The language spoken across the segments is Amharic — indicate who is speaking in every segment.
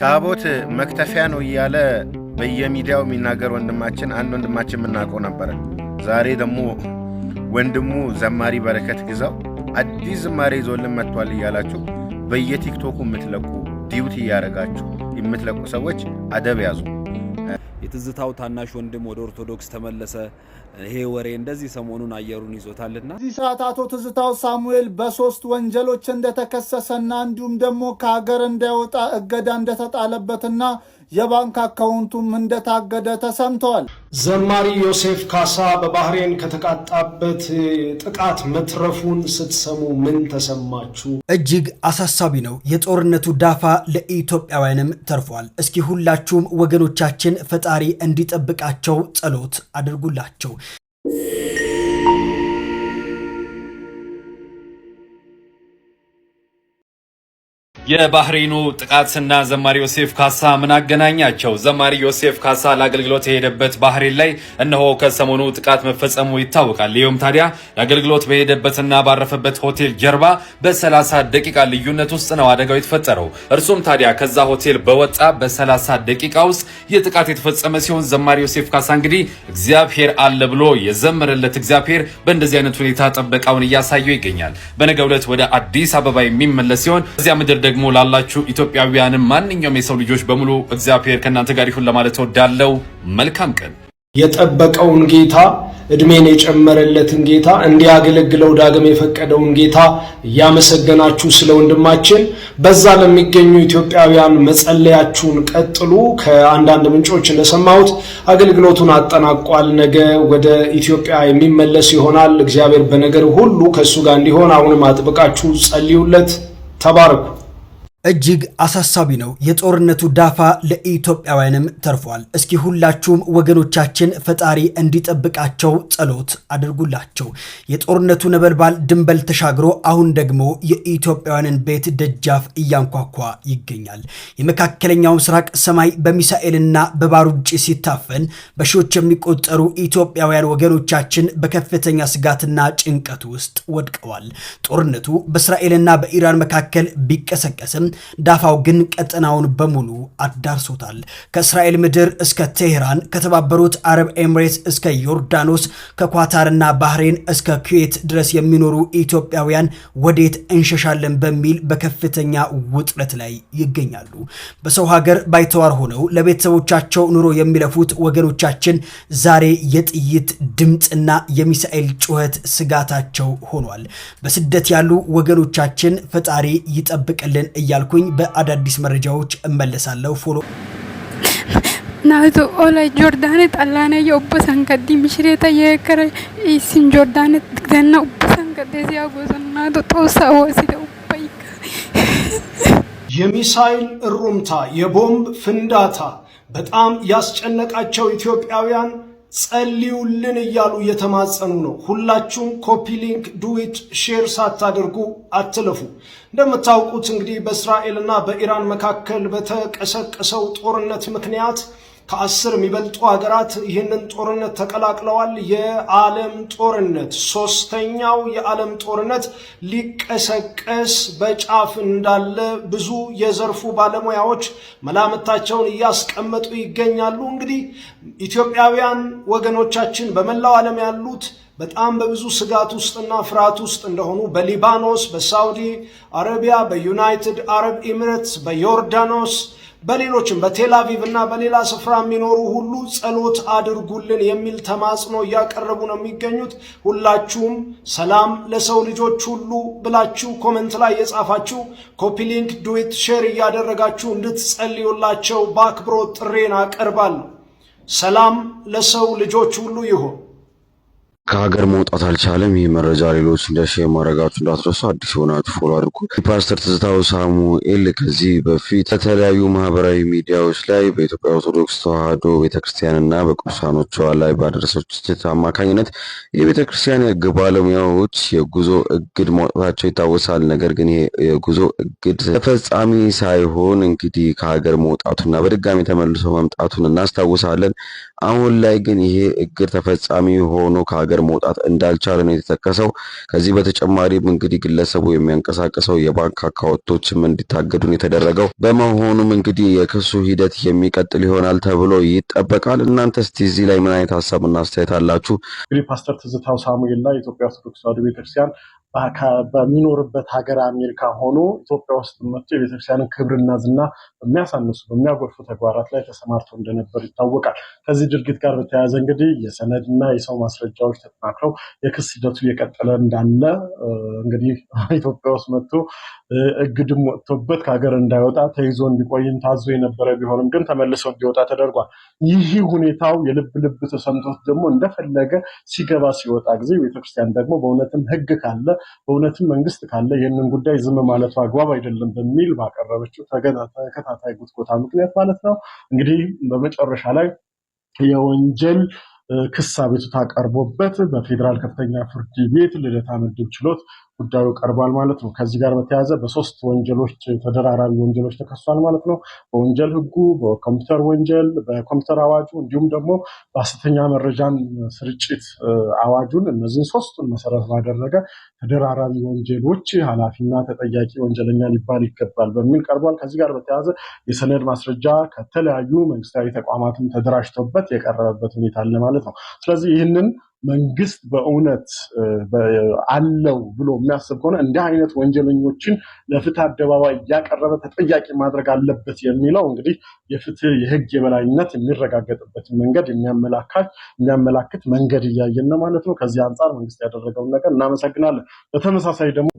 Speaker 1: ታቦት መክተፊያ ነው እያለ በየሚዲያው የሚናገር ወንድማችን የምናውቀው ነበር። ዛሬ ደግሞ ወንድሙ ዘማሪ በረከት ግዛው አዲስ ዝማሬ ይዞልን መጥቷል እያላችሁ በየቲክቶኩ የምትለቁ ዲዩቲ ያረጋችሁ የምትለቁ ሰዎች አደብ ያዙ።
Speaker 2: የትዝታው ታናሽ ወንድም ወደ ኦርቶዶክስ ተመለሰ። ይሄ ወሬ እንደዚህ ሰሞኑን አየሩን ይዞታልና
Speaker 3: እዚህ ሰዓት አቶ ትዝታው ሳሙኤል በ3 ወንጀሎች እንደተከሰሰና እንዲሁም ደግሞ ከሀገር እንዳይወጣ እገዳ እንደተጣለበትና የባንክ አካውንቱም እንደታገደ ተሰምቷል።
Speaker 4: ዘማሪ ዮሴፍ ካሳ በባህሬን ከተቃጣበት ጥቃት መትረፉን ስትሰሙ ምን ተሰማችሁ?
Speaker 5: እጅግ አሳሳቢ ነው። የጦርነቱ ዳፋ ለኢትዮጵያውያንም ተርፏል። እስኪ ሁላችሁም ወገኖቻችን ፈጣሪ እንዲጠብቃቸው ጸሎት አድርጉላቸው።
Speaker 6: የባህሬኑ ጥቃትና ዘማሪ ዮሴፍ ካሳ ምን አገናኛቸው? ዘማሪ ዮሴፍ ካሳ ለአገልግሎት የሄደበት ባህሬን ላይ እነሆ ከሰሞኑ ጥቃት መፈጸሙ ይታወቃል። ይህም ታዲያ ለአገልግሎት በሄደበትና ባረፈበት ሆቴል ጀርባ በ30 ደቂቃ ልዩነት ውስጥ ነው አደጋው የተፈጠረው። እርሱም ታዲያ ከዛ ሆቴል በወጣ በ30 ደቂቃ ውስጥ የጥቃት የተፈጸመ ሲሆን ዘማሪ ዮሴፍ ካሳ እንግዲህ እግዚአብሔር አለ ብሎ የዘመረለት እግዚአብሔር በእንደዚህ አይነት ሁኔታ ጥበቃውን እያሳየው ይገኛል። በነገው ዕለት ወደ አዲስ አበባ የሚመለስ ሲሆን እዚያ ምድር ደግሞ ላላችሁ ኢትዮጵያውያን ማንኛውም የሰው ልጆች በሙሉ እግዚአብሔር ከናንተ ጋር ይሁን ለማለት ወዳለው መልካም ቀን።
Speaker 4: የጠበቀውን ጌታ እድሜን የጨመረለትን ጌታ እንዲያገለግለው ዳግም የፈቀደውን ጌታ ያመሰገናችሁ ስለ ወንድማችን በዛ ለሚገኙ ኢትዮጵያውያን መጸለያችሁን ቀጥሉ። ከአንዳንድ ምንጮች እንደሰማሁት አገልግሎቱን አጠናቋል። ነገ ወደ ኢትዮጵያ የሚመለስ ይሆናል። እግዚአብሔር በነገር ሁሉ ከሱ ጋር እንዲሆን አሁንም አጥብቃችሁ ጸልዩለት። ተባረኩ።
Speaker 5: እጅግ አሳሳቢ ነው። የጦርነቱ ዳፋ ለኢትዮጵያውያንም ተርፏል። እስኪ ሁላችሁም ወገኖቻችን ፈጣሪ እንዲጠብቃቸው ጸሎት አድርጉላቸው። የጦርነቱ ነበልባል ድንበል ተሻግሮ አሁን ደግሞ የኢትዮጵያውያንን ቤት ደጃፍ እያንኳኳ ይገኛል። የመካከለኛው ምስራቅ ሰማይ በሚሳኤልና በባሩድ ሲታፈን በሺዎች የሚቆጠሩ ኢትዮጵያውያን ወገኖቻችን በከፍተኛ ስጋትና ጭንቀት ውስጥ ወድቀዋል። ጦርነቱ በእስራኤልና በኢራን መካከል ቢቀሰቀስም ዳፋው ግን ቀጠናውን በሙሉ አዳርሶታል። ከእስራኤል ምድር እስከ ቴሄራን፣ ከተባበሩት አረብ ኤምሬትስ እስከ ዮርዳኖስ፣ ከኳታርና ባህሬን እስከ ኩዌት ድረስ የሚኖሩ ኢትዮጵያውያን ወዴት እንሸሻለን በሚል በከፍተኛ ውጥረት ላይ ይገኛሉ። በሰው ሀገር ባይተዋር ሆነው ለቤተሰቦቻቸው ኑሮ የሚለፉት ወገኖቻችን ዛሬ የጥይት ድምፅና የሚሳኤል ጩኸት ስጋታቸው ሆኗል። በስደት ያሉ ወገኖቻችን ፈጣሪ ይጠብቅልን እያልኩኝ በአዳዲስ መረጃዎች እመለሳለሁ። ፎሎ
Speaker 7: ናቶ ኦላ ጆርዳን ጣላና የኦበሳን ከዲ ምሽሬታ የከረ ኢሲን ጆርዳን ደና ኦበሳን ከደዚያ ጎዘና ጦሳ ወሲደው ባይካ
Speaker 4: የሚሳኤል እሩምታ የቦምብ ፍንዳታ በጣም ያስጨነቃቸው ኢትዮጵያውያን ጸልዩልን እያሉ እየተማጸኑ ነው። ሁላችሁም ኮፒ ሊንክ ዱዊት ሼር ሳታደርጉ አትለፉ። እንደምታውቁት እንግዲህ በእስራኤልና በኢራን መካከል በተቀሰቀሰው ጦርነት ምክንያት ከ10 የሚበልጡ ሀገራት ይህንን ጦርነት ተቀላቅለዋል። የዓለም ጦርነት ሶስተኛው የዓለም ጦርነት ሊቀሰቀስ በጫፍ እንዳለ ብዙ የዘርፉ ባለሙያዎች መላምታቸውን እያስቀመጡ ይገኛሉ። እንግዲህ ኢትዮጵያውያን ወገኖቻችን በመላው ዓለም ያሉት በጣም በብዙ ስጋት ውስጥና ፍርሃት ውስጥ እንደሆኑ በሊባኖስ፣ በሳውዲ አረቢያ፣ በዩናይትድ አረብ ኤሚሬትስ፣ በዮርዳኖስ በሌሎችም በቴል አቪቭ እና በሌላ ስፍራ የሚኖሩ ሁሉ ጸሎት አድርጉልን የሚል ተማጽኖ እያቀረቡ ነው የሚገኙት። ሁላችሁም ሰላም ለሰው ልጆች ሁሉ ብላችሁ ኮሜንት ላይ የጻፋችሁ ኮፒ ሊንክ ዱዊት ሼር እያደረጋችሁ እንድትጸልዩላቸው በአክብሮት ጥሬን አቀርባለሁ። ሰላም ለሰው ልጆች ሁሉ ይሁን።
Speaker 8: ከሀገር መውጣት አልቻለም። ይህ መረጃ ሌሎች እንደሼር ማድረጋችሁ እንዳትረሱ። አዲስ የሆናችሁ ፎሎ አድርጉ። ፓስተር ትዝታው ሳሙኤል ከዚህ በፊት ከተለያዩ ማህበራዊ ሚዲያዎች ላይ በኢትዮጵያ ኦርቶዶክስ ተዋሕዶ ቤተክርስቲያንና በቅዱሳኖቿ ላይ ባደረሰው ትችት አማካኝነት የቤተክርስቲያን የሕግ ባለሙያዎች የጉዞ እግድ ማውጣታቸው ይታወሳል። ነገር ግን ይሄ የጉዞ እግድ ተፈጻሚ ሳይሆን እንግዲህ ከሀገር መውጣቱና በድጋሚ ተመልሶ መምጣቱን እናስታውሳለን። አሁን ላይ ግን ይሄ እግድ ተፈጻሚ ሆኖ ከሀገር ከሀገር መውጣት እንዳልቻለ ነው የተጠቀሰው። ከዚህ በተጨማሪም እንግዲህ ግለሰቡ የሚያንቀሳቅሰው የባንክ አካውንቶችም እንዲታገዱ ነው የተደረገው። በመሆኑም እንግዲህ የክሱ ሂደት የሚቀጥል ይሆናል ተብሎ ይጠበቃል። እናንተ እስቲ እዚህ ላይ ምን አይነት ሀሳብና አስተያየት አላችሁ?
Speaker 4: እንግዲህ ፓስተር ትዝታው ሳሙኤል ላይ የኢትዮጵያ ኦርቶዶክስ ተዋሕዶ ቤተክርስቲያን በሚኖርበት ሀገር አሜሪካ ሆኖ ኢትዮጵያ ውስጥ መጥቶ የቤተክርስቲያንን ክብርና ዝና በሚያሳንሱ በሚያጎድፉ ተግባራት ላይ ተሰማርተው እንደነበር ይታወቃል። ከዚህ ድርጊት ጋር በተያያዘ እንግዲህ የሰነድና የሰው ማስረጃዎች ተጠናክረው የክስ ሂደቱ እየቀጠለ እንዳለ እንግዲህ ኢትዮጵያ ውስጥ መጥቶ እግድም ወጥቶበት ከሀገር እንዳይወጣ ተይዞ እንዲቆይም ታዞ የነበረ ቢሆንም ግን ተመልሶ እንዲወጣ ተደርጓል። ይህ ሁኔታው የልብ ልብ ተሰምቶት ደግሞ እንደፈለገ ሲገባ ሲወጣ ጊዜ ቤተክርስቲያን ደግሞ በእውነትም ሕግ ካለ በእውነትም መንግስት ካለ ይህንን ጉዳይ ዝም ማለቱ አግባብ አይደለም በሚል ባቀረበችው ተከታታይ ጉትጎታ ምክንያት ማለት ነው እንግዲህ በመጨረሻ ላይ የወንጀል ክስ አቤቱታ ቀርቦበት በፌዴራል ከፍተኛ ፍርድ ቤት ልደታ ምድብ ችሎት ጉዳዩ ቀርቧል ማለት ነው። ከዚህ ጋር በተያያዘ በሶስት ወንጀሎች ተደራራቢ ወንጀሎች ተከሷል ማለት ነው። በወንጀል ህጉ፣ በኮምፒውተር ወንጀል፣ በኮምፒውተር አዋጁ እንዲሁም ደግሞ በሐሰተኛ መረጃን ስርጭት አዋጁን እነዚህን ሶስቱን መሰረት ባደረገ ተደራራቢ ወንጀሎች ኃላፊና ተጠያቂ ወንጀለኛ ሊባል ይገባል በሚል ቀርቧል። ከዚህ ጋር በተያያዘ የሰነድ ማስረጃ ከተለያዩ መንግስታዊ ተቋማትም ተደራጅተውበት የቀረበበት ሁኔታ አለ ማለት ነው። ስለዚህ ይህንን መንግስት በእውነት አለው ብሎ የሚያስብ ከሆነ እንዲህ አይነት ወንጀለኞችን ለፍትህ አደባባይ እያቀረበ ተጠያቂ ማድረግ አለበት የሚለው እንግዲህ የፍትህ የህግ የበላይነት የሚረጋገጥበትን መንገድ የሚያመላክት መንገድ እያየን ነው ማለት ነው። ከዚህ አንጻር መንግስት ያደረገውን ነገር እናመሰግናለን። በተመሳሳይ ደግሞ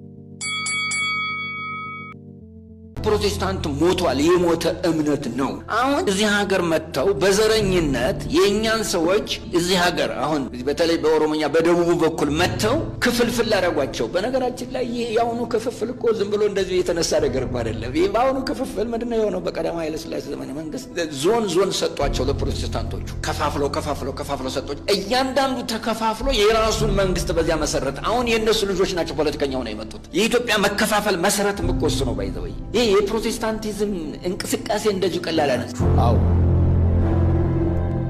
Speaker 9: ፕሮቴስታንት ሞቷል። የሞተ እምነት ነው። አሁን እዚህ ሀገር መጥተው በዘረኝነት የእኛን ሰዎች እዚህ ሀገር አሁን በተለይ በኦሮሞኛ በደቡቡ በኩል መጥተው ክፍልፍል አደረጓቸው። በነገራችን ላይ ይህ የአሁኑ ክፍፍል እኮ ዝም ብሎ እንደዚህ የተነሳ ነገር እኮ አይደለም። ይህ በአሁኑ ክፍፍል ምንድነው የሆነው? በቀዳማዊ ኃይለ ሥላሴ ዘመነ መንግስት ዞን ሰጧቸው ለፕሮቴስታንቶቹ ከፋፍለው ሰጧቸው። እያንዳንዱ ተከፋፍሎ የራሱን መንግስት በዚያ መሰረት አሁን የእነሱ ልጆች ናቸው ፖለቲከኛው ነው የመጡት። የኢትዮጵያ መከፋፈል መሰረት ምቆስ ነው ባይዘወይ የፕሮቴስታንቲዝም እንቅስቃሴ እንደዚህ ቀላል አይደለም።
Speaker 10: አዎ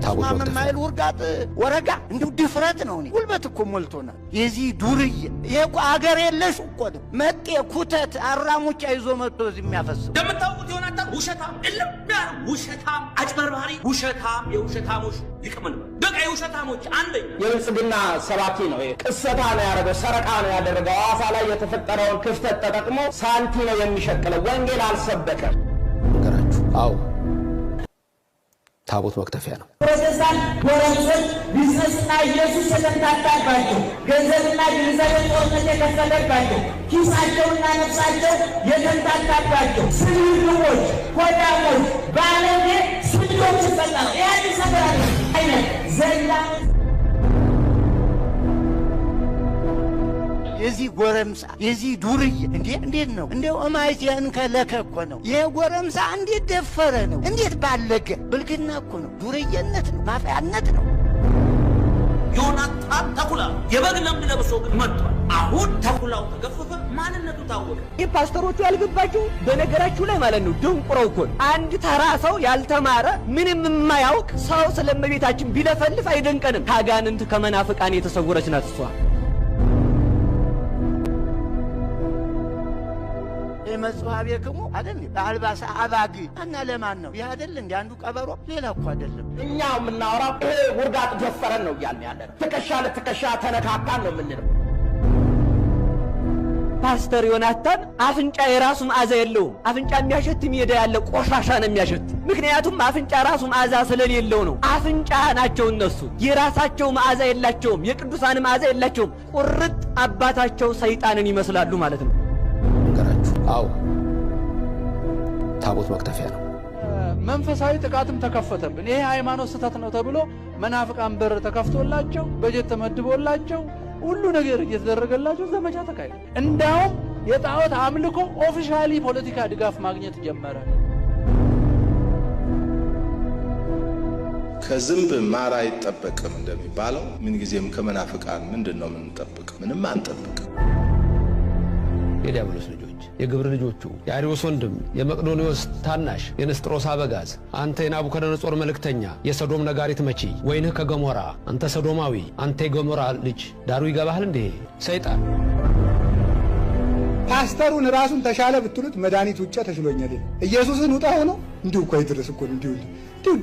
Speaker 10: ታቦት ማማይል ወርጋት ወረጋ እንደው ድፍረት ነው። ጉልበት እኮ ሞልቶናል። የዚህ ዱርዬ የቆ አገር የለሽ እኮ ነው። መጤ ኩተት አራሙጫ ይዞ መጥቶ እዚህ የሚያፈስው
Speaker 11: እንደምታውቁት ዮናታን ውሸታም ውሸታም አጭበርባሪ ውሸታም የውሸታሞች ሊቀመን በቃ የውሸታሞች አንደኛ
Speaker 12: የብልጽግና ሰባኪ ነው። ቅሰታ ነው ያደረገው፣ ሰረቃ ነው ያደረገው። ሐዋሳ ላይ የተፈጠረውን ክፍተት ተጠቅሞ ሳንቲ ነው የሚሸቅለው። ወንጌል አልሰበከም።
Speaker 10: ነገራችሁ አዎ ታቦት መክተፊያ ነው።
Speaker 13: ፕሮቴስታንት ጎረምሶች ቢዝነስና ኢየሱስ የተንታታባቸው ገንዘብና ግንዛቤ ጦርነት የከፈለባቸው ኪሳቸውና ነፍሳቸው የተንታታባቸው ስግብግቦች፣ ሆዳሞች፣ ባለጌ ስንቶች ይፈጠራል። ያን ሰፈራል አይነት ዘላ የዚህ ጎረምሳ የዚህ ዱርዬ እንዴት ነው እንደው እማይቲያን ከለከ እኮ ነው። ይሄ ጎረምሳ እንዴት ደፈረ ነው? እንዴት ባለገ ብልግና እኮ ነው። ዱርዬነት ነው፣ ማፈያነት ነው።
Speaker 11: ዮናታን ተኩላ የበግ ለምድ ለብሶ ግን መጥቷል። አሁን ተኩላው ተገፈፈ፣ ማንነቱ ታወቀ።
Speaker 12: ይህ ፓስተሮቹ ያልገባችሁ በነገራችሁ ላይ ማለት ነው ድንቁረው እኮ አንድ ተራ ሰው ያልተማረ ምንም የማያውቅ ሰው ስለመቤታችን ቢለፈልፍ አይደንቀንም። ከአጋንንት ከመናፍቃን የተሰወረች ናት እሷ።
Speaker 10: መጽሐፍ የክሙ አይደል በአልባሳ አባጊ እና ለማን ነው ይህ አይደል እንደ አንዱ ቀበሮ ሌላ እኮ አይደለም።
Speaker 12: እኛ የምናወራው ይሄ ውርጋጥ ደፈረን ነው እያልን ያለነው። ትከሻ ለትከሻ ተነካካን ነው የምንለው። ፓስተር ዮናታን አፍንጫ የራሱ መዓዛ የለውም። አፍንጫ የሚያሸት ሜዳ ያለ ቆሻሻ ነው የሚያሸት። ምክንያቱም አፍንጫ ራሱ መዓዛ ስለሌለው ነው። አፍንጫ ናቸው እነሱ፣ የራሳቸው መዓዛ የላቸውም። የቅዱሳን መዓዛ የላቸውም። ቁርጥ አባታቸው ሰይጣንን ይመስላሉ ማለት ነው።
Speaker 10: አዎ ታቦት መክተፊያ ነው።
Speaker 14: መንፈሳዊ ጥቃትም ተከፈተብን። ይሄ ሃይማኖት ስህተት ነው ተብሎ መናፍቃን በር ተከፍቶላቸው በጀት ተመድቦላቸው ሁሉ ነገር እየተደረገላቸው ዘመቻ ተካሄደ። እንዳውም የጣዖት አምልኮ ኦፊሻሊ ፖለቲካ ድጋፍ ማግኘት ጀመረ።
Speaker 15: ከዝንብ ማር አይጠበቅም እንደሚባለው ምንጊዜም ከመናፍቃን ምንድነው የምንጠብቅ? ምንም አንጠብቅ።
Speaker 10: የዲያብሎስ ልጆች
Speaker 16: የግብር ልጆቹ የአሪዮስ ወንድም የመቅዶኒዎስ ታናሽ የንስጥሮስ አበጋዝ አንተ የናቡከደነጾር መልእክተኛ የሰዶም ነጋሪት መቺ ወይንህ ከገሞራ አንተ ሰዶማዊ አንተ የገሞራ ልጅ ዳሩ ይገባሃል እንዴ ሰይጣን
Speaker 17: ፓስተሩን ራሱን ተሻለ ብትሉት መድኃኒት ውጭ ተሽሎኛል ኢየሱስን ውጣ ሆኖ እንዲሁ እኮ ይድረስ እኮ እንዲሁ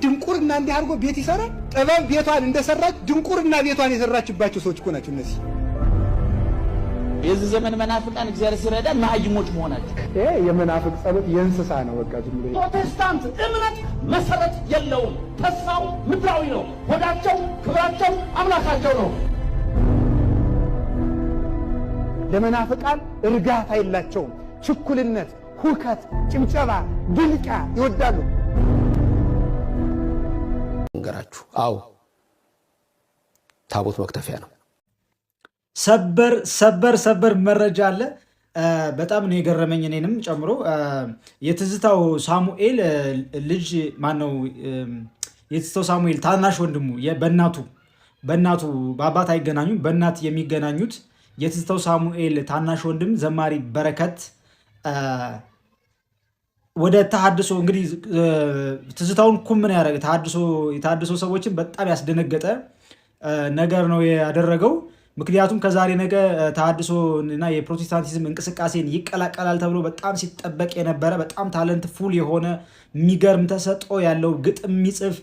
Speaker 17: ድንቁርና እንዲህ አድርጎ ቤት ይሰራል ጥበብ ቤቷን እንደሰራች ድንቁርና ቤቷን የሰራችባቸው ሰዎች እኮ ናቸው እነዚህ
Speaker 11: የዚህ ዘመን መናፍቃን እግዚአብሔር ሲረዳ ማጅሞች መሆናቸው
Speaker 17: ይሄ የመናፍቅ ጸሎት የእንስሳ ነው በቃ ዝም ብሎ
Speaker 11: ፕሮቴስታንት እምነት መሰረት የለውም ተስፋው ምድራዊ ነው ወዳቸው ክብራቸው አምላካቸው ነው
Speaker 17: ለመናፍቃን እርጋታ የላቸውም ችኩልነት ሁከት ጭምጨባ ድልቃ ይወዳሉ
Speaker 16: እንገራችሁ አው ታቦት መክተፊያ ነው
Speaker 5: ሰበር መረጃ አለ በጣም ነው የገረመኝ እኔንም ጨምሮ የትዝታው ሳሙኤል ልጅ ማነው የትዝታው ሳሙኤል ታናሽ ወንድሙ በእናቱ በአባት አይገናኙም በእናት የሚገናኙት የትዝታው ሳሙኤል ታናሽ ወንድም ዘማሪ በረከት ወደ ተሐድሶ እንግዲህ ትዝታውን ምን ያደረገ ተሐድሶ ሰዎችን በጣም ያስደነገጠ ነገር ነው ያደረገው ምክንያቱም ከዛሬ ነገ ተሐድሶ እና የፕሮቴስታንቲዝም እንቅስቃሴን ይቀላቀላል ተብሎ በጣም ሲጠበቅ የነበረ በጣም ታለንት ፉል የሆነ የሚገርም ተሰጥኦ ያለው ግጥም የሚጽፍ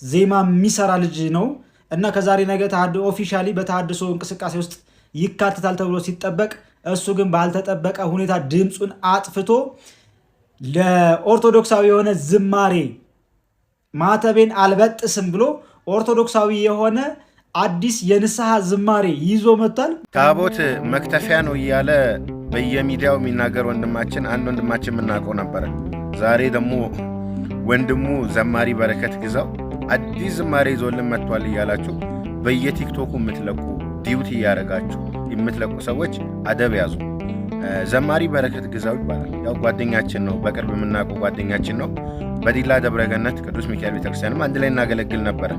Speaker 5: ዜማ የሚሰራ ልጅ ነው እና ከዛሬ ነገ ኦፊሻሊ በተሐድሶ እንቅስቃሴ ውስጥ ይካተታል ተብሎ ሲጠበቅ እሱ ግን ባልተጠበቀ ሁኔታ ድምጹን አጥፍቶ ለኦርቶዶክሳዊ የሆነ ዝማሬ ማተቤን አልበጥስም ብሎ ኦርቶዶክሳዊ የሆነ አዲስ የንስሐ ዝማሬ ይዞ መጥቷል።
Speaker 1: ታቦት መክተፊያ ነው እያለ በየሚዲያው የሚናገር አንድ ወንድማችን የምናውቀው ነበረ። ዛሬ ደግሞ ወንድሙ ዘማሪ በረከት ግዛው አዲስ ዝማሬ ይዞልን መጥቷል እያላችሁ በየቲክቶኩ የምትለቁ ዲዩቲ እያደረጋችሁ የምትለቁ ሰዎች አደብ ያዙ። ዘማሪ በረከት ግዛው ይባላል። ያው ጓደኛችን ነው፣ በቅርብ የምናውቀው ጓደኛችን ነው። በዲላ ደብረገነት ቅዱስ ሚካኤል ቤተክርስቲያንም አንድ ላይ እናገለግል ነበረ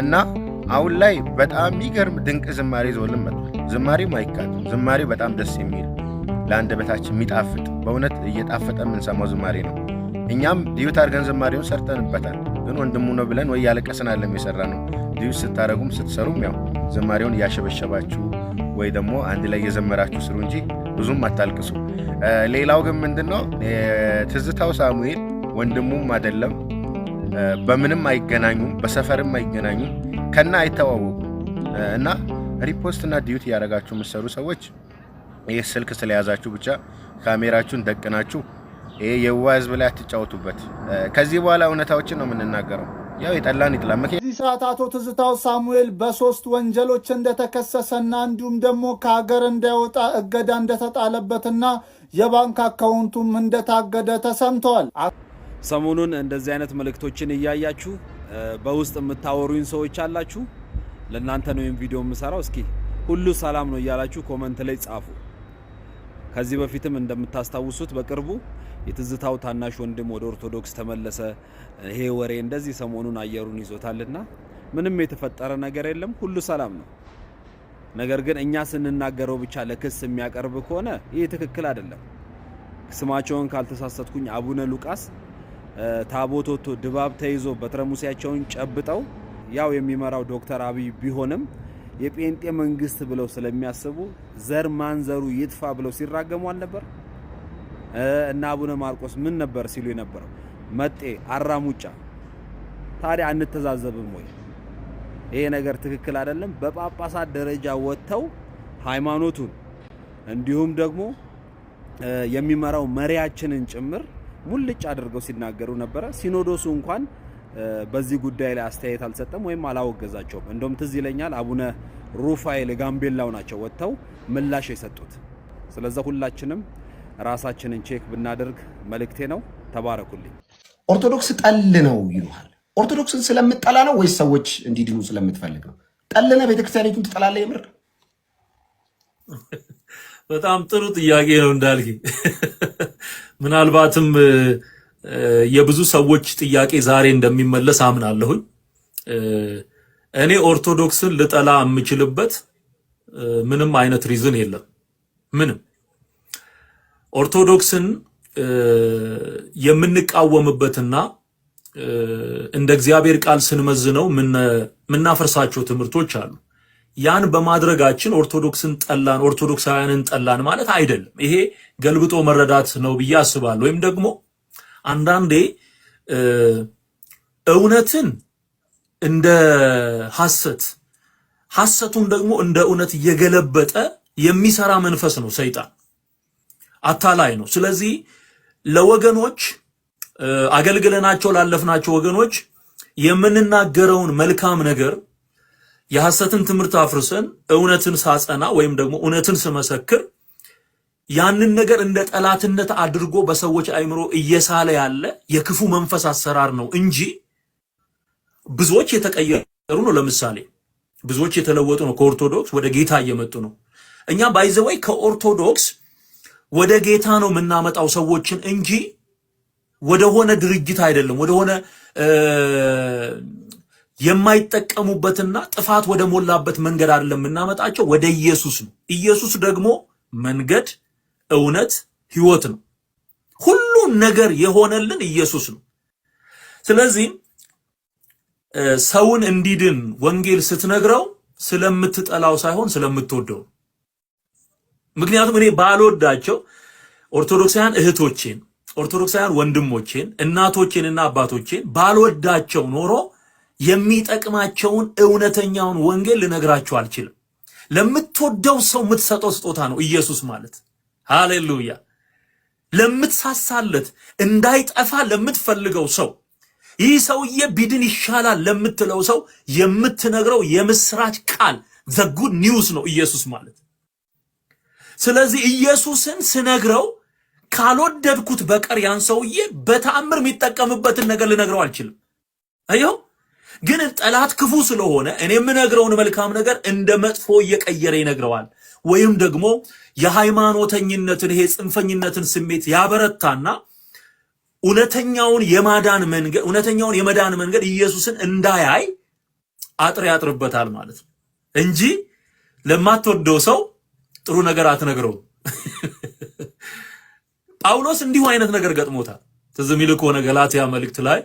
Speaker 1: እና አሁን ላይ በጣም የሚገርም ድንቅ ዝማሬ ይዞልን መጥቷል። ዝማሬው ማይካድ ዝማሬ በጣም ደስ የሚል ለአንደበታችን የሚጣፍጥ በእውነት እየጣፈጠ የምንሰማው ዝማሬ ነው። እኛም ዲዩት አድርገን ዝማሬውን ሰርተንበታል። ግን ወንድሙ ነው ብለን ወይ ያለቀስን አለም የሰራ ነው። ዲዩት ስታረጉም ስትሰሩም ያው ዝማሬውን እያሸበሸባችሁ ወይ ደግሞ አንድ ላይ እየዘመራችሁ ስሩ እንጂ ብዙም አታልቅሱ። ሌላው ግን ምንድነው ትዝታው ሳሙኤል ወንድሙም አይደለም፣ በምንም አይገናኙም፣ በሰፈርም አይገናኙም፣ ከና አይተዋወቁ እና ሪፖስት እና ዲዩት ያደረጋችሁ የምትሰሩ ሰዎች ይህ ስልክ ስለያዛችሁ ብቻ ካሜራችሁን ደቅናችሁ ይሄ የዋህ ህዝብ ላይ አትጫወቱበት። ከዚህ በኋላ እውነታዎችን ነው የምንናገረው። ያው የጠላን ይጥላ።
Speaker 3: በዚህ ሰዓት አቶ ትዝታው ሳሙኤል በ3 ወንጀሎች እንደተከሰሰና እንዲሁም ደግሞ ከሀገር እንዳይወጣ እገዳ እንደተጣለበትና የባንክ አካውንቱም እንደታገደ ተሰምተዋል።
Speaker 2: ሰሞኑን እንደዚህ አይነት መልእክቶችን እያያችሁ በውስጥ የምታወሩኝ ሰዎች አላችሁ። ለእናንተ ነው ይህን ቪዲዮ የምሰራው። እስኪ ሁሉ ሰላም ነው እያላችሁ ኮመንት ላይ ጻፉ። ከዚህ በፊትም እንደምታስታውሱት በቅርቡ የትዝታው ታናሽ ወንድም ወደ ኦርቶዶክስ ተመለሰ። ይሄ ወሬ እንደዚህ ሰሞኑን አየሩን ይዞታልና ምንም የተፈጠረ ነገር የለም፣ ሁሉ ሰላም ነው። ነገር ግን እኛ ስንናገረው ብቻ ለክስ የሚያቀርብ ከሆነ ይህ ትክክል አይደለም። ስማቸውን ካልተሳሳትኩኝ አቡነ ሉቃስ ታቦት ወጥቶ ድባብ ተይዞ በትረሙሲያቸውን ጨብጠው ያው የሚመራው ዶክተር አብይ ቢሆንም የጴንጤ መንግስት ብለው ስለሚያስቡ ዘር ማንዘሩ ይጥፋ ብለው ሲራገሙ አልነበር? እና አቡነ ማርቆስ ምን ነበር ሲሉ የነበረው? መጤ አራሙጫ። ታዲያ አንተዛዘብም ወይ? ይሄ ነገር ትክክል አይደለም። በጳጳሳት ደረጃ ወጥተው ሃይማኖቱን እንዲሁም ደግሞ የሚመራው መሪያችንን ጭምር ሙልጭ አድርገው ሲናገሩ ነበረ። ሲኖዶሱ እንኳን በዚህ ጉዳይ ላይ አስተያየት አልሰጠም ወይም አላወገዛቸውም። እንደውም ትዝ ይለኛል አቡነ ሩፋኤል ጋምቤላው ናቸው ወጥተው ምላሽ የሰጡት። ስለዚህ ሁላችንም ራሳችንን ቼክ ብናደርግ መልእክቴ ነው። ተባረኩልኝ።
Speaker 18: ኦርቶዶክስ ጠል ነው ይሉሃል። ኦርቶዶክስን ስለምጠላ ነው ወይስ ሰዎች እንዲድኑ ስለምትፈልግ ነው? ጠልነ ቤተክርስቲያኒቱን ትጠላለህ? የምር
Speaker 19: በጣም ጥሩ ጥያቄ ነው እንዳልክ። ምናልባትም የብዙ ሰዎች ጥያቄ ዛሬ እንደሚመለስ አምናለሁኝ። እኔ ኦርቶዶክስን ልጠላ የምችልበት ምንም አይነት ሪዝን የለም። ምንም ኦርቶዶክስን የምንቃወምበትና እንደ እግዚአብሔር ቃል ስንመዝነው ምናፈርሳቸው ትምህርቶች አሉ። ያን በማድረጋችን ኦርቶዶክስን ጠላን፣ ኦርቶዶክሳውያንን ጠላን ማለት አይደለም። ይሄ ገልብጦ መረዳት ነው ብዬ አስባለሁ። ወይም ደግሞ አንዳንዴ እውነትን እንደ ሐሰቱን ደግሞ እንደ እውነት እየገለበጠ የሚሰራ መንፈስ ነው ሰይጣን፣ አታላይ ነው። ስለዚህ ለወገኖች አገልግለናቸው ላለፍናቸው ወገኖች የምንናገረውን መልካም ነገር የሐሰትን ትምህርት አፍርሰን እውነትን ሳጸና ወይም ደግሞ እውነትን ስመሰክር ያንን ነገር እንደ ጠላትነት አድርጎ በሰዎች አይምሮ እየሳለ ያለ የክፉ መንፈስ አሰራር ነው እንጂ ብዙዎች የተቀየሩ ነው። ለምሳሌ ብዙዎች የተለወጡ ነው። ከኦርቶዶክስ ወደ ጌታ እየመጡ ነው። እኛ ባይዘወይ ከኦርቶዶክስ ወደ ጌታ ነው የምናመጣው ሰዎችን እንጂ ወደ ሆነ ድርጅት አይደለም፣ ወደ ሆነ የማይጠቀሙበትና ጥፋት ወደ ሞላበት መንገድ አይደለም የምናመጣቸው፣ ወደ ኢየሱስ ነው። ኢየሱስ ደግሞ መንገድ፣ እውነት፣ ሕይወት ነው። ሁሉን ነገር የሆነልን ኢየሱስ ነው። ስለዚህ ሰውን እንዲድን ወንጌል ስትነግረው ስለምትጠላው ሳይሆን ስለምትወደው። ምክንያቱም እኔ ባልወዳቸው ኦርቶዶክሳውያን እህቶቼን፣ ኦርቶዶክሳውያን ወንድሞቼን፣ እናቶቼንና አባቶቼን ባልወዳቸው ኖሮ የሚጠቅማቸውን እውነተኛውን ወንጌል ልነግራቸው አልችልም። ለምትወደው ሰው የምትሰጠው ስጦታ ነው ኢየሱስ ማለት። ሃሌሉያ! ለምትሳሳለት እንዳይጠፋ ለምትፈልገው ሰው፣ ይህ ሰውዬ ቢድን ይሻላል ለምትለው ሰው የምትነግረው የምስራች ቃል the good news ነው ኢየሱስ ማለት። ስለዚህ ኢየሱስን ስነግረው ካልወደድኩት በቀር ያን ሰውዬ በተአምር የሚጠቀምበትን ነገር ልነግረው አልችልም። አየው። ግን ጠላት ክፉ ስለሆነ እኔ የምነግረውን መልካም ነገር እንደ መጥፎ እየቀየረ ይነግረዋል። ወይም ደግሞ የሃይማኖተኝነትን ይሄ ጽንፈኝነትን ስሜት ያበረታና እውነተኛውን የመዳን መንገድ ኢየሱስን እንዳያይ አጥር ያጥርበታል ማለት ነው እንጂ ለማትወደው ሰው ጥሩ ነገር አትነግረውም። ጳውሎስ እንዲሁ አይነት ነገር ገጥሞታል። ትዝ የሚል ከሆነ ገላትያ መልእክት ላይ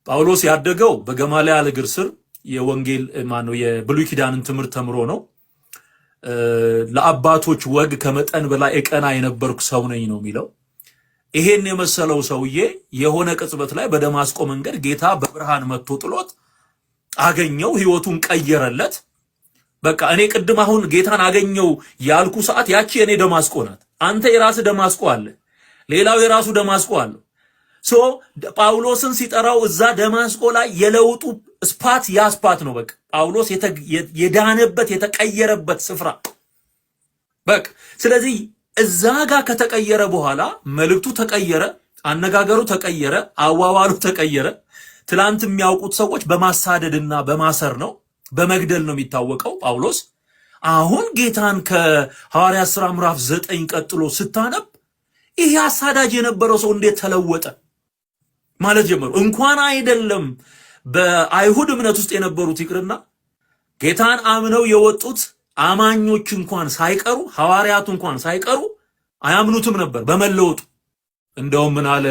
Speaker 19: ጳውሎስ ያደገው በገማልያል እግር ስር የወንጌል የብሉይ ኪዳንን ትምህርት ተምሮ ነው። ለአባቶች ወግ ከመጠን በላይ እቀና የነበርኩ ሰው ነኝ ነው የሚለው። ይሄን የመሰለው ሰውዬ የሆነ ቅጽበት ላይ በደማስቆ መንገድ ጌታ በብርሃን መጥቶ ጥሎት አገኘው፣ ህይወቱን ቀየረለት። በቃ እኔ ቅድም አሁን ጌታን አገኘው ያልኩ ሰዓት ያቺ የኔ ደማስቆ ናት። አንተ የራስህ ደማስቆ አለ፣ ሌላው የራሱ ደማስቆ አለ። ጳውሎስን ሲጠራው እዛ ደማስቆ ላይ የለውጡ ስፓት ያ ስፓት ነው። በቃ ጳውሎስ የዳነበት የተቀየረበት ስፍራ በቃ። ስለዚህ እዛ ጋር ከተቀየረ በኋላ መልእክቱ ተቀየረ፣ አነጋገሩ ተቀየረ፣ አዋዋሉ ተቀየረ። ትላንት የሚያውቁት ሰዎች በማሳደድና በማሰር ነው፣ በመግደል ነው የሚታወቀው ጳውሎስ። አሁን ጌታን ከሐዋርያት ሥራ ምዕራፍ 9 ቀጥሎ ስታነብ ይሄ አሳዳጅ የነበረው ሰው እንዴት ተለወጠ ማለት ጀመሩ። እንኳን አይደለም በአይሁድ እምነት ውስጥ የነበሩት ይቅርና ጌታን አምነው የወጡት አማኞች እንኳን ሳይቀሩ ሐዋርያቱ እንኳን ሳይቀሩ አያምኑትም ነበር በመለወጡ። እንደውም ምን አለ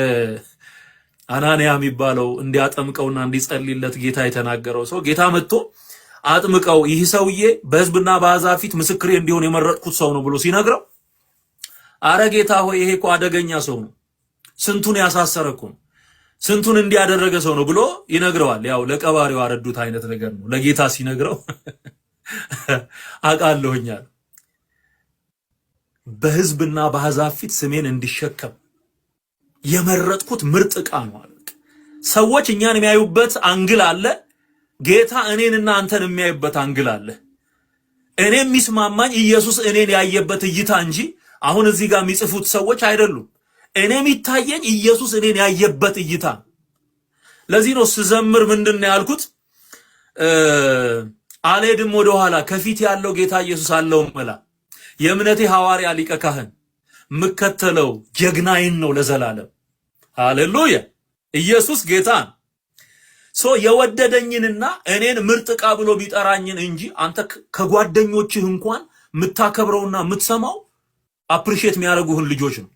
Speaker 19: አናንያ የሚባለው እንዲያጠምቀውና እንዲጸልይለት ጌታ የተናገረው ሰው ጌታ መጥቶ አጥምቀው ይህ ሰውዬ በሕዝብና በአሕዛብ ፊት ምስክሬ እንዲሆን የመረጥኩት ሰው ነው ብሎ ሲነግረው፣ አረ ጌታ ሆይ ይሄ እኮ አደገኛ ሰው ነው፣ ስንቱን ያሳሰረ እኮ ነው፣ ስንቱን እንዲያደረገ ሰው ነው ብሎ ይነግረዋል። ያው ለቀባሪው አረዱት አይነት ነገር ነው። ለጌታ ሲነግረው አቃለሁኛል በሕዝብና በአሕዛብ ፊት ስሜን እንዲሸከም የመረጥኩት ምርጥ ዕቃ ነው አለ። ሰዎች እኛን የሚያዩበት አንግል አለ፣ ጌታ እኔንና አንተን የሚያዩበት አንግል አለ። እኔ የሚስማማኝ ኢየሱስ እኔን ያየበት እይታ እንጂ አሁን እዚህ ጋር የሚጽፉት ሰዎች አይደሉም። እኔ የሚታየኝ ኢየሱስ እኔን ያየበት እይታ። ለዚህ ነው ስዘምር ምንድን ነው ያልኩት? አልሄድም ወደ ኋላ ከፊት ያለው ጌታ ኢየሱስ አለው መላ የእምነቴ ሐዋርያ ሊቀ ካህን ምከተለው ጀግናይን ነው ለዘላለም። ሃሌሉያ! ኢየሱስ ጌታ የወደደኝንና እኔን ምርጥ ዕቃ ብሎ ቢጠራኝን እንጂ አንተ ከጓደኞችህ እንኳን የምታከብረውና የምትሰማው አፕሪሼት የሚያደርጉህን ልጆች ነው።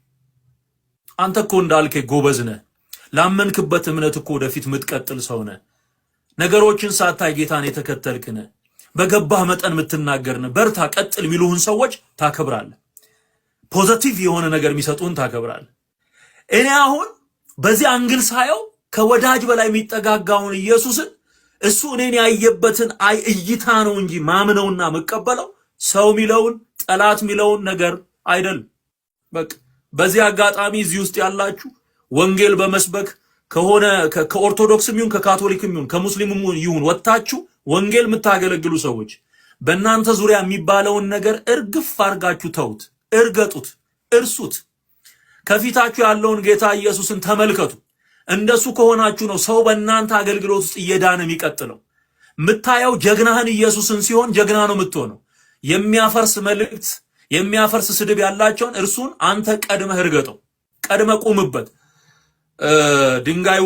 Speaker 19: አንተ እኮ እንዳልከ ጎበዝ ነህ። ላመንክበት እምነት እኮ ወደፊት ምትቀጥል ሰው ነህ። ነገሮችን ሳታይ ጌታን የተከተልክ ነህ። በገባህ መጠን ምትናገር ነህ። በርታ ቀጥል ሚሉህን ሰዎች ታከብራለህ። ፖዚቲቭ የሆነ ነገር የሚሰጡን ታከብራለህ። እኔ አሁን በዚህ አንግል ሳየው ከወዳጅ በላይ የሚጠጋጋውን ኢየሱስን እሱ እኔን ያየበትን እይታ ነው እንጂ ማምነውና መቀበለው ሰው ሚለውን ጠላት ሚለውን ነገር አይደለም። በቃ በዚህ አጋጣሚ እዚህ ውስጥ ያላችሁ ወንጌል በመስበክ ከሆነ ከኦርቶዶክስም ይሁን ከካቶሊክም ይሁን ከሙስሊምም ይሁን ወጣችሁ ወንጌል የምታገለግሉ ሰዎች በእናንተ ዙሪያ የሚባለውን ነገር እርግፍ አርጋችሁ ተውት፣ እርገጡት፣ እርሱት። ከፊታችሁ ያለውን ጌታ ኢየሱስን ተመልከቱ። እንደሱ ከሆናችሁ ነው ሰው በእናንተ አገልግሎት ውስጥ እየዳነ የሚቀጥለው። ምታየው ጀግናህን ኢየሱስን ሲሆን ጀግና ነው የምትሆነው። የሚያፈርስ መልእክት የሚያፈርስ ስድብ ያላቸውን እርሱን አንተ ቀድመህ እርገጠው፣ ቀድመህ ቁምበት። ድንጋይ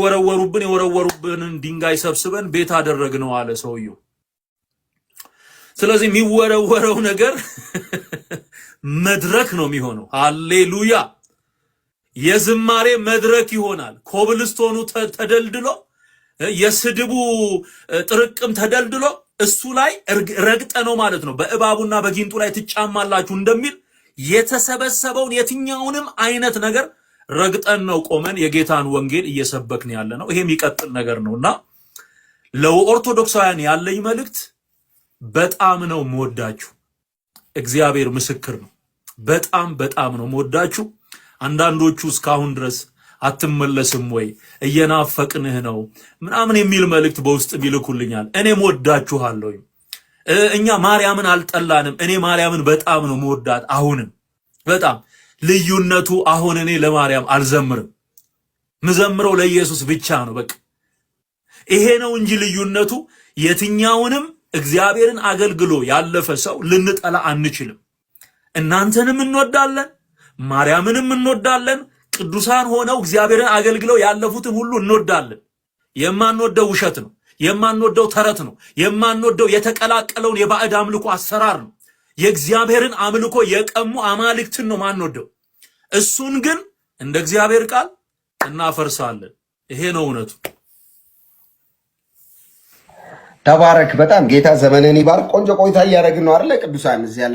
Speaker 19: የወረወሩብንን ድንጋይ ሰብስበን ቤት አደረግነው አለ ሰውየው። ስለዚህ የሚወረወረው ነገር መድረክ ነው የሚሆነው። ሃሌሉያ! የዝማሬ መድረክ ይሆናል። ኮብልስቶኑ ተደልድሎ የስድቡ ጥርቅም ተደልድሎ እሱ ላይ ረግጠ ነው ማለት ነው። በእባቡና በጊንጡ ላይ ትጫማላችሁ እንደሚል የተሰበሰበውን የትኛውንም አይነት ነገር ረግጠን ነው ቆመን የጌታን ወንጌል እየሰበክን ያለ ነው። ይሄ የሚቀጥል ነገር ነውና ለኦርቶዶክሳውያን ያለኝ መልእክት በጣም ነው መወዳችሁ። እግዚአብሔር ምስክር ነው። በጣም ነው መወዳችሁ። አንዳንዶቹ እስካሁን ድረስ አትመለስም ወይ እየናፈቅንህ ነው ምናምን የሚል መልእክት በውስጥ ቢልኩልኛል። እኔም ወዳችኋለሁ። እኛ ማርያምን አልጠላንም። እኔ ማርያምን በጣም ነው መወዳት። አሁንም በጣም ልዩነቱ አሁን እኔ ለማርያም አልዘምርም። ምዘምረው ለኢየሱስ ብቻ ነው። በቃ ይሄ ነው እንጂ ልዩነቱ የትኛውንም እግዚአብሔርን አገልግሎ ያለፈ ሰው ልንጠላ አንችልም። እናንተንም እንወዳለን፣ ማርያምንም እንወዳለን። ቅዱሳን ሆነው እግዚአብሔርን አገልግለው ያለፉትን ሁሉ እንወዳለን። የማንወደው ውሸት ነው። የማንወደው ተረት ነው። የማንወደው የተቀላቀለውን የባዕድ አምልኮ አሰራር ነው። የእግዚአብሔርን አምልኮ የቀሙ አማልክትን ነው ማንወደው። እሱን ግን እንደ እግዚአብሔር ቃል እናፈርሳለን። ይሄ ነው እውነቱ።
Speaker 18: ተባረክ። በጣም ጌታ ዘመንን ይባርክ። ቆንጆ ቆይታ እያደረግን ነው አይደል? ቅዱሳን እዚህ ያለ